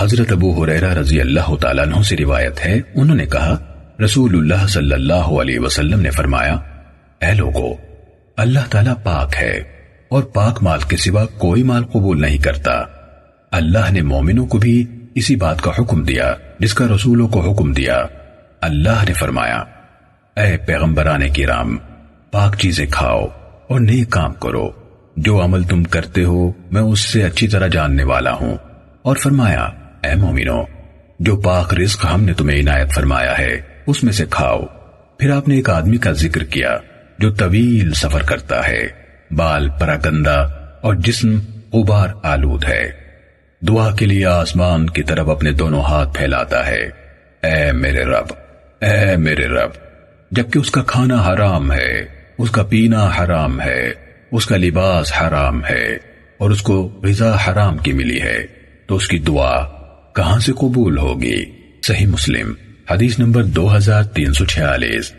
حضرت ابو ہریرہ رضی اللہ تعالیٰ عنہ سے روایت ہے، انہوں نے کہا رسول اللہ صلی اللہ علیہ وسلم نے فرمایا، اے لوگو، اللہ تعالیٰ پاک ہے اور پاک مال کے سوا کوئی مال قبول نہیں کرتا۔ اللہ نے مومنوں کو بھی اسی بات کا حکم دیا جس کا رسولوں کو حکم دیا۔ اللہ نے فرمایا، اے پیغمبران کرام، پاک چیزیں کھاؤ اور نیک کام کرو، جو عمل تم کرتے ہو میں اس سے اچھی طرح جاننے والا ہوں۔ اور فرمایا، اے مومنو، جو پاک رزق ہم نے تمہیں عنایت فرمایا ہے اس میں سے کھاؤ۔ پھر آپ نے ایک آدمی کا ذکر کیا جو طویل سفر کرتا ہے، بال پراگندہ اور جسم غبار آلود ہے، دعا کے لیے آسمان کی طرف اپنے دونوں ہاتھ پھیلاتا ہے، اے میرے رب، اے میرے رب، جبکہ اس کا کھانا حرام ہے، اس کا پینا حرام ہے، اس کا لباس حرام ہے اور اس کو غذا حرام کی ملی ہے، تو اس کی دعا کہاں سے قبول ہوگی؟ صحیح مسلم حدیث نمبر 2346۔